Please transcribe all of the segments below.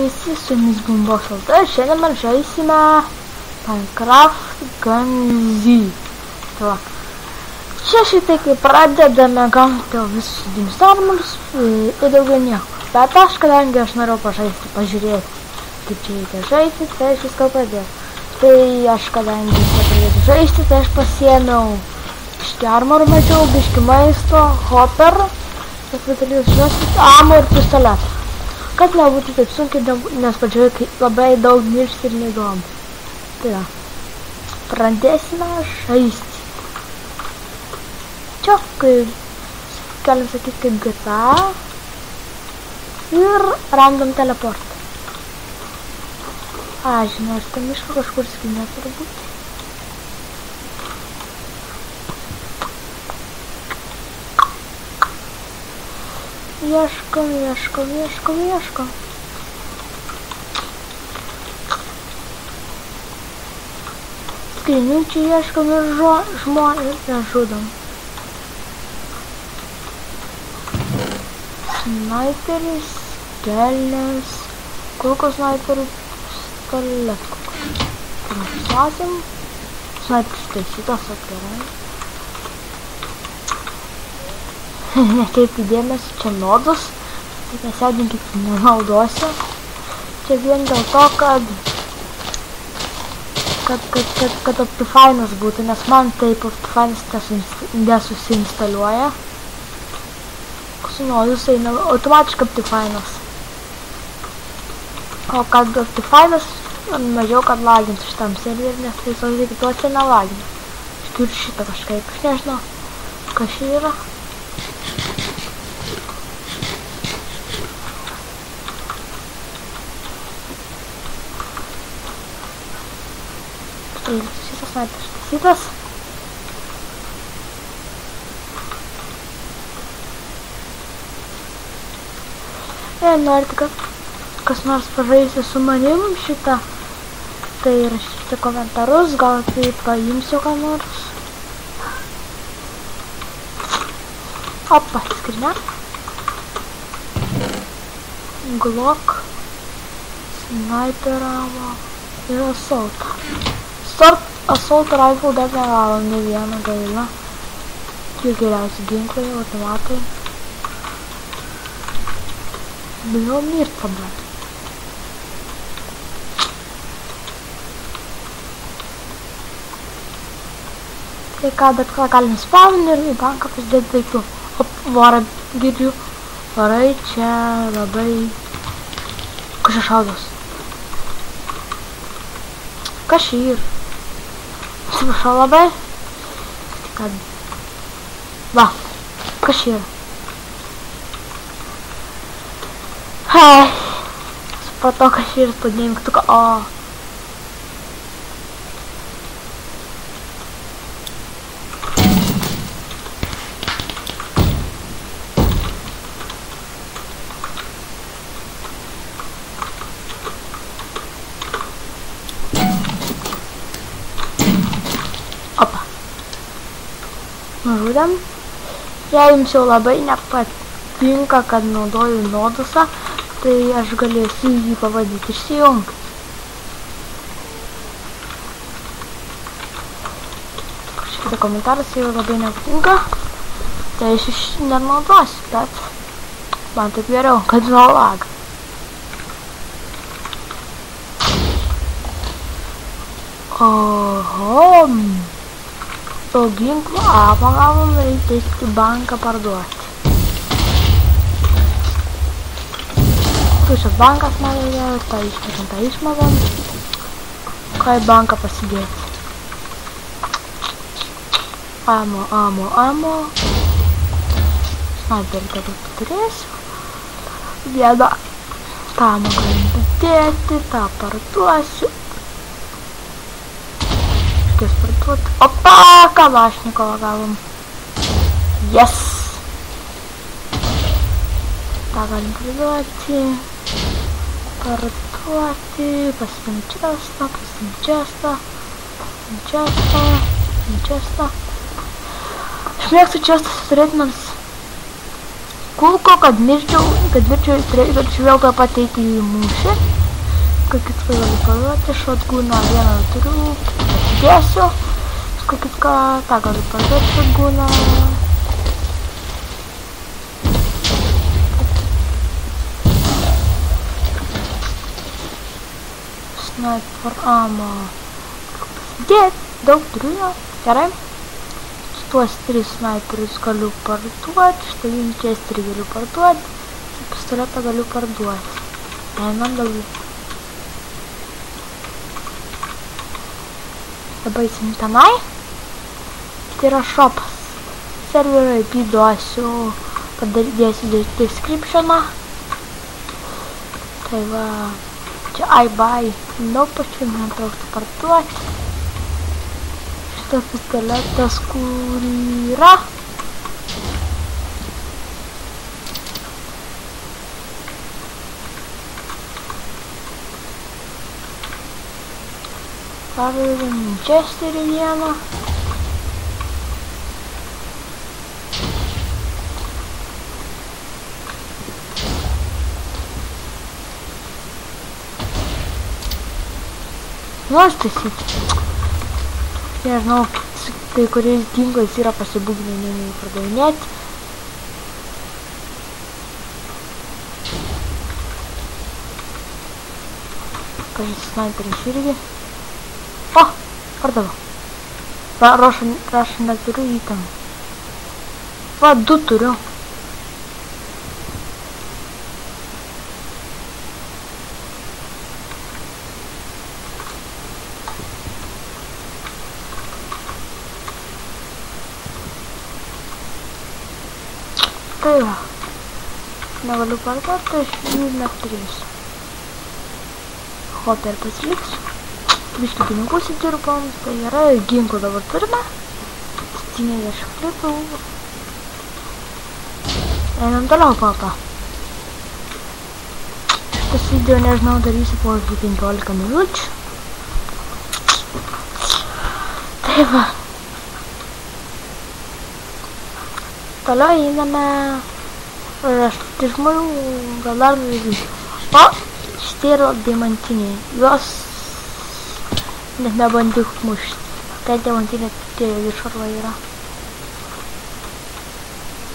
visi, su jumis Bumbo Šalta ir šiandien mes žaisime Minecraft Gunzy. Tai va. Čia šitai kai pradedame gaunate visus vidinius armorius ir daugiau nieko. Bet kadangi aš norėjau pažiūrėti, kaip čia reikia žaisti, tai aš viską pradėjau. Tai aš kadangi pradėjau žaisti, tai aš pasiėmiau biškį armorų mažiau, biškį maisto, hopper, ammo ir pistoletą. Kad nebūtų taip sunkiai, nes pradžioje kai labai daug miršti ir neįdomu. Tai da, pradėsime žaisti. Čia, kaip galim sakyti, kaip GTA ir random teleport. Žinau, aš tam mišką kažkur skinė turbūt. Ieškom. Skrynių čia ieškom ir žmonės nežudom. Sniperis, kelnes, kulkos sniperių, pistolet kulkos. Prašasim. Sniperis taisytas atgerai. Nekreipti dėmesį, čia nodus, tai nesėdinkit, nenaudosiu. Čia vien dėl to, kad Optifine'as būtų, nes man taip Optifine'as nesusinstaliuoja. Su nodus eina automatiškai Optifine'as. O kad Optifine'as mažiau kad lagintų šitam serverį, nes tai sakyti, to čia nelagina. Aš turiu šitą kažkaip, aš nežinau, kas čia yra. Šitas sniperis taisytas. Jei norite, kad kas nors pažaisti su manim šitą, tai rašykite komentarus, gal tai paimsiu ką nors. Opa, skrynia. Glock, sniper ammo ir assault. Assault rifle dar negavom ne vieną gailą. Jų geriausi ginklai, automatai. Bijau mirt pablat. Tai ką, bet ką galim spawn ir į banką pasidėti daiktų. Vara, girdžiu. Varai čia labai... Kažkas šaudos. Kas čia yra? Atsiprašau labai. Kad... Va, kas čia yra? Supratau, kas čia yra, spaudinėjim mygtuką. Nužudėm. Jei jums jau labai nepatinka, kad naudoju nodusą, tai aš galėsiu jį pavadyti išsijungti. Šitą komentaras jau labai nepatinka, tai aš nenaudosiu, bet man taip geriau, kad nelag. Oho. To ginklų apagavom, reikia į banką parduoti. Tušios bankas norėjo, tą išmagom. Ką į banką pasidėti? Ammo. Sniperį tada turėsiu. Vieną. Tą galim padėti, tą parduosiu. Opa, Kalašnikovą gavom. Yes! tą galim priduoti, parduoti, pasim čestą. Aš mėgstu čestą turėti, nors kulko, kad mirčiau turėčiau vėl tą pateikti į mūšį. Kai kitką galiu parduoti, šotguną vieną turiu, atidėsiu. Kai kitką, tą galiu parduoti šotguną. Sniper ammo. Daug turiu jo, gerai. Tuos 3 snaiperius galiu parduoti, štai Winchesterį galiu parduoti, pistoletą galiu parduoti. Einam daugiau. Dabar eisim tenai. Tai yra shopas. Serverio IP duosiu, padėsiu descriptioną. Tai va, čia I buy, daug pačių man trauktų parduoti. Šitas pistoletas, kur yra. Pavyzdžiui, Winchesterį vieną. Nors taisyti. Nežinau, kai kuriais ginklais yra pasibūginami pardavinėti. Kažkas snaiperis irgi. O, pardavau. Va, rašą neturiu įtamų. Va, 2 turiu. Tai va, negaliu parduoti, tai aš jų neturėsiu. Hopper pasiliksiu. Biškį pinigų įdirbom, tai yra ginklų dabar turime. 70 klitų. Einam toliau, papa. Šitas video, nežinau, darysiu po 15 minučių. Tai va. Toliau einame rašti žmonių, gal dar nuvykiu. O, šitie yra diamantiniai. Juos net nebandyk mušti. Tai diamantinė tie viršarva yra.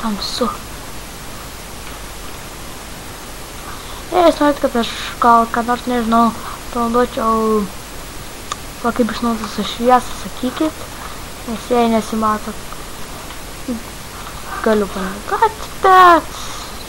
Tamsu. Jei jūs norit, kad aš gal ką nors, nežinau, panaudočiau va kaip išnaudoti su šviesą, sakykit. Nes jei nesimatot, galiu panaudoti, bet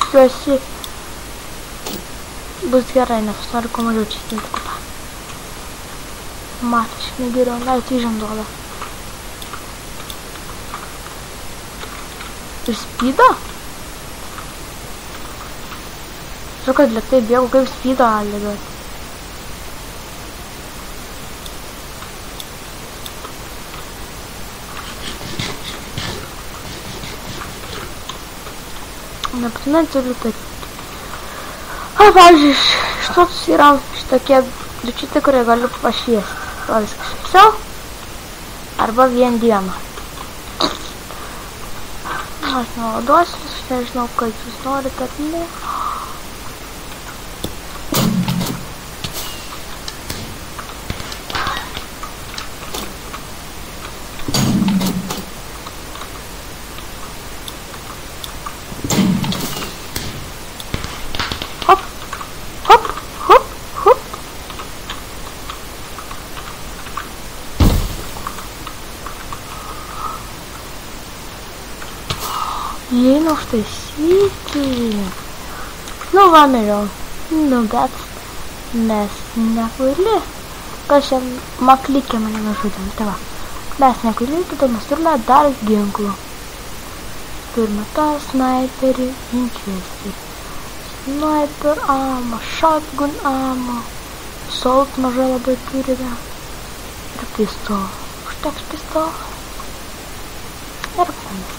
tikiuosi bus gerai, nes noriu kuo mažiau čistinti kupą. Matiškai geriau leisti įžanduodą. Ir speedą? Žinau, kad lėtai bėgu, kaip speedą gali duoti. Nebūtinai turiu taip. O, pavyzdžiui, šitoks yra šitokie dučitai, kurie galiu pašviesti. O, viskas šviesiau. Arba vien dieną. Aš naudosiu, aš nežinau, kaip jūs norite, bet ne. Įeina užtaisyti. Nu, va, mėliau. Nu, bet mes nekvaili. Kas čia maklikė mane nužudė. Tai va, mes nekvaili, todėl mes turime dar ginklų. Turime tą sniperį, Winchesterį. Sniper ammo, shotgun ammo. Salt mažai labai turime. Ir pistolą. Užteks pistolą. Ir panas.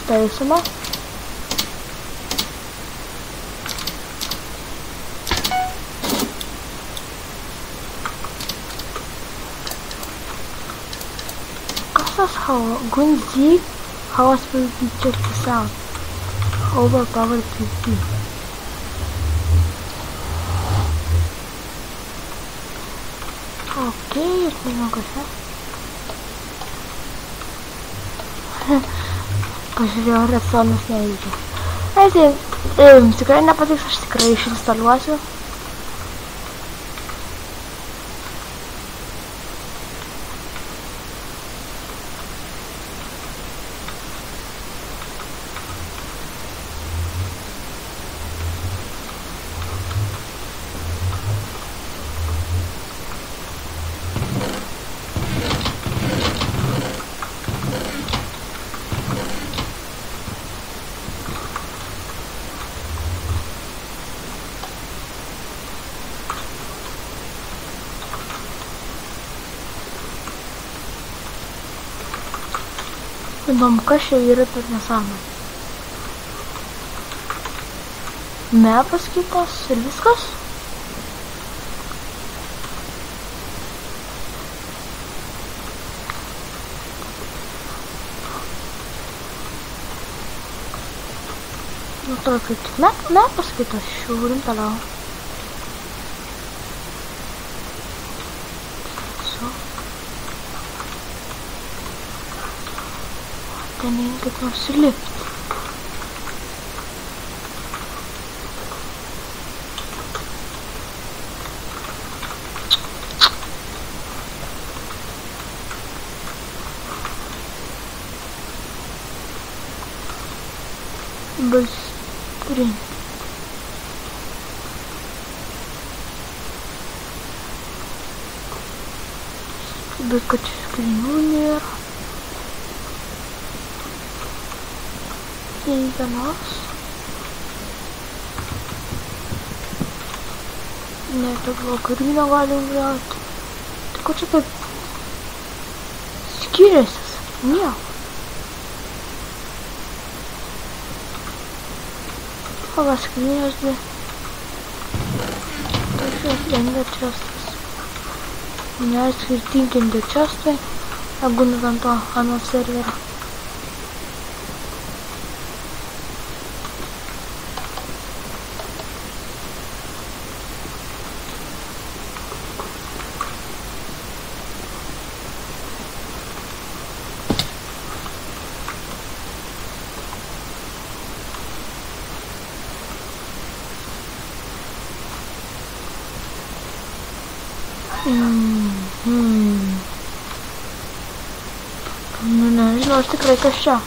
Taisome. Kas tas Gunzi? House will be checked this out. Overpower PP. Oke, terima kasih. Пожалел рационность на видео. Знаете, сыграй на поток, сыграй еще 120. Įdomu, kas čia yra per nesąmonė. Mepas kitas ir viskas. Nu, to kaip tik mepas kitas, žiūrim toliau. Ten kaip nors įlipti. Basisprinti. Bet kad čia skrinių nėra. Vienos. Ne, taip vakarinio galim gauti. Tai ko čia taip skiriasi? Nieko. O va, skrinės dvi. Tokios ender chestas. Ne, skirtingi ender chestai. Jeigu ant to ant serverio. Nu, nežinau, aš tikrai kas čia.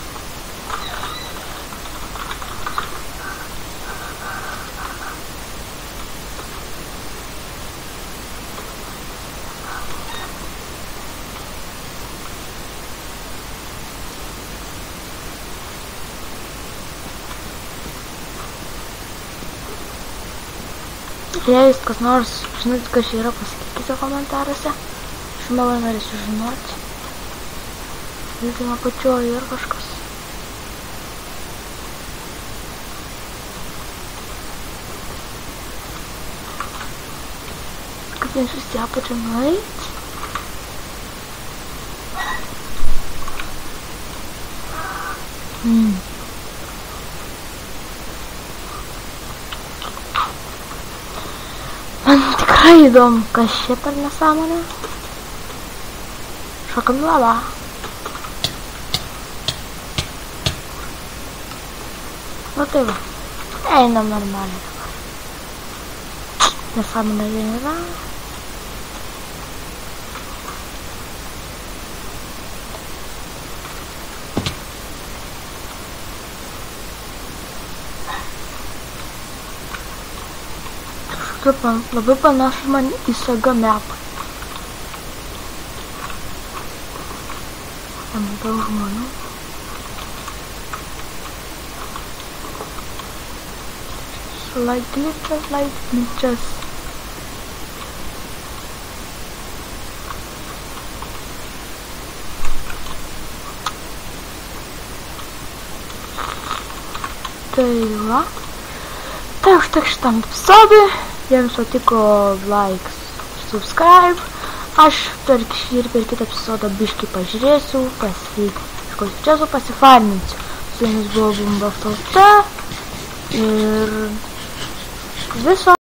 Jei kas nors žinot, kas čia yra, pasakykite komentaruose. Aš labai norėsiu žinoti. Lygiai apačioje yra kažkas. Kaip jiems visi apačia nueit. Man tikrai įdomu, kas čia per nesąmonė. Šokam į lavą. Nu tai va, einam normaliai dabar. Nesąmonė vien yra. Labai panašu man į Saga mapą. Ten daug žmonių. Like glitches. Tai va. Tai užtek šitam episodui. Jiems patiko likes, subscribe. Aš per kitą epizodą biškį pažiūrėsiu, pasifarminsiu. Su jumis buvo Bumbas LT. ir viso